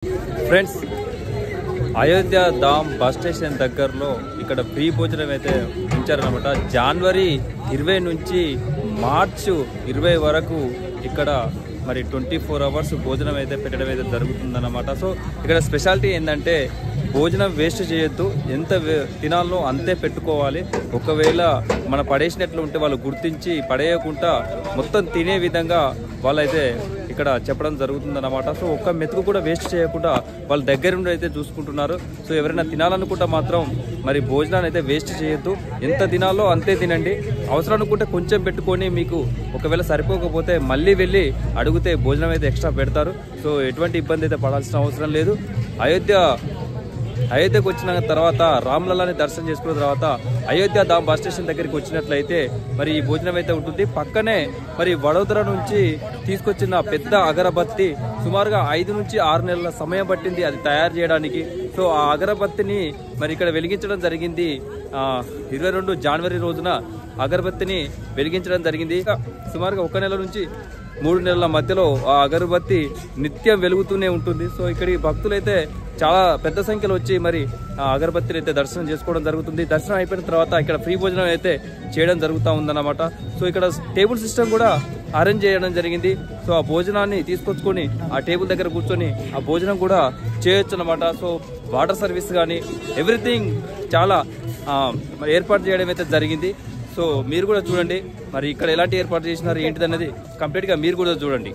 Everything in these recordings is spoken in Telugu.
ఫ్రెండ్స్, అయోధ్య ధామ్ బస్ స్టేషన్ దగ్గరలో ఇక్కడ ఫ్రీ భోజనం అయితే ఉంచారనమాట. జనవరి 20 నుంచి మార్చ్ 20 వరకు ఇక్కడ మరి 24 అవర్స్ భోజనం అయితే పెట్టడం అయితే జరుగుతుందన్నమాట. సో ఇక్కడ స్పెషాలిటీ ఏంటంటే భోజనం వేస్ట్ చేయొద్దు, ఎంత తినాలో అంతే పెట్టుకోవాలి. ఒకవేళ మన పడేసినట్లు ఉంటే వాళ్ళు గుర్తించి పడేయకుండా మొత్తం తినే విధంగా వాళ్ళైతే ఇక్కడ చెప్పడం జరుగుతుందన్నమాట. సో ఒక్క మెతుకు కూడా వేస్ట్ చేయకుండా వాళ్ళ దగ్గర నుండి అయితే చూసుకుంటున్నారు. సో ఎవరైనా తినాలనుకుంటే మాత్రం మరి భోజనాన్ని అయితే వేస్ట్ చేయొద్దు, ఎంత తినాలో అంతే తినండి. అవసరం అనుకుంటే కొంచెం పెట్టుకొని మీకు ఒకవేళ సరిపోకపోతే మళ్ళీ వెళ్ళి అడిగితే భోజనం అయితే ఎక్స్ట్రా పెడతారు. సో ఎటువంటి ఇబ్బంది అయితే పడాల్సిన అవసరం లేదు. అయోధ్యకు వచ్చిన తర్వాత రామ్లల్లాని దర్శనం చేసుకున్న తర్వాత అయోధ్య ధామ్ బస్ స్టేషన్ దగ్గరికి వచ్చినట్లయితే మరి ఈ భోజనం అయితే ఉంటుంది. పక్కనే మరి వడోదర నుంచి తీసుకొచ్చిన పెద్ద అగరబత్తి సుమారుగా 5 నుంచి 6 నెలల సమయం పట్టింది అది తయారు చేయడానికి. సో ఆ అగరబత్తిని మరి ఇక్కడ వెలిగించడం జరిగింది. 22 జనవరి రోజున అగరబత్తిని వెలిగించడం జరిగింది. సుమారుగా 1 నెల నుంచి 3 నెలల మధ్యలో ఆ అగరబత్తి నిత్యం వెలుగుతూనే ఉంటుంది. సో ఇక్కడి భక్తులైతే చాలా పెద్ద సంఖ్యలో వచ్చి మరి ఆ అగరబత్తిని అయితే దర్శనం చేసుకోవడం జరుగుతుంది. దర్శనం అయిపోయిన తర్వాత ఇక్కడ ఫ్రీ భోజనం అయితే చేయడం జరుగుతూ ఉందన్నమాట. సో ఇక్కడ టేబుల్ సిస్టమ్ కూడా అరేంజ్ చేయడం జరిగింది. సో ఆ భోజనాన్ని తీసుకొచ్చుకొని ఆ టేబుల్ దగ్గర కూర్చొని ఆ భోజనం కూడా చేయొచ్చు అన్నమాట. సో వాటర్ సర్వీస్ కానీ ఎవ్రీథింగ్ చాలా ఏర్పాటు చేయడం అయితే జరిగింది. సో మీరు కూడా చూడండి మరి ఇక్కడ ఎలాంటి ఏర్పాటు చేసినారు ఏంటిదన్నది కంప్లీట్గా మీరు కూడా చూడండి.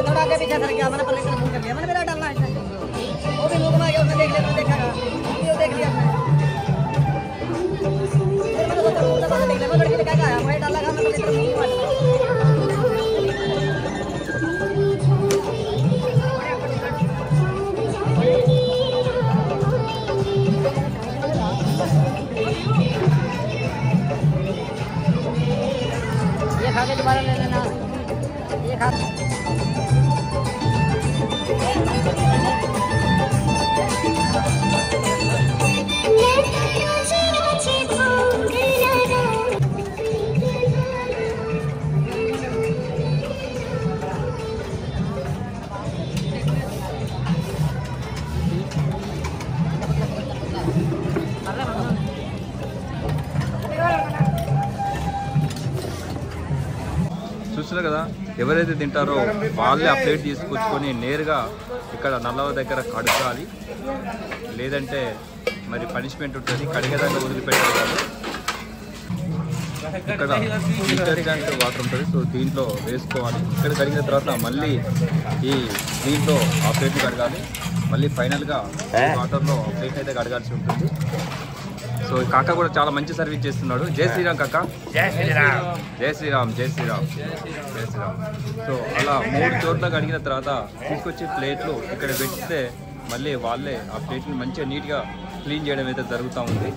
थोड़ा आगे पीछे सर गया, मैंने पहले से फोन कर लिया, मैंने मेरा डालना है वो भी मुंह घुमा के उसने देख लिया, देखा वीडियो देख लिया मैंने सोचा मुंह दबा के देख लिया, मैं लड़की ने क्या कहा मैं डाला मैं पहले से मुंह घुमा ये खा के दोबारा ले लेना, ये खा చూస్తున్నారు కదా, ఎవరైతే తింటారో వాళ్ళే ఆ ప్లేట్ తీసుకొచ్చుకొని నేరుగా ఇక్కడ నల్లవ దగ్గర కడగాలి, లేదంటే మరి పనిష్మెంట్ ఉంటుంది. కడిగేదాకా వదిలిపెట్టాలి. ఇక్కడ డిటర్జెంట్ వాటర్ ఉంటుంది. సో దీంట్లో వేసుకోవాలి. ఇక్కడ కడిగిన తర్వాత మళ్ళీ దీంట్లో ఆ ప్లేట్ని కడగాలి. మళ్ళీ ఫైనల్గా వాటర్లో ప్లేట్ అయితే కడగాల్సి ఉంటుంది. సో ఈ కాక కూడా చాలా మంచి సర్వీస్ చేస్తున్నాడు. జై శ్రీరామ్ కాక. జై శ్రీరామ్. జై శ్రీరామ్. జై శ్రీరామ్. జై శ్రీరామ్. సో అలా 3 చోట్ల కడిగిన తర్వాత తీసుకొచ్చి ప్లేట్లు ఇక్కడ పెడితే మళ్ళీ వాళ్ళే ఆ ప్లేట్ని మంచిగా నీట్గా క్లీన్ చేయడం అయితే జరుగుతూ ఉంది.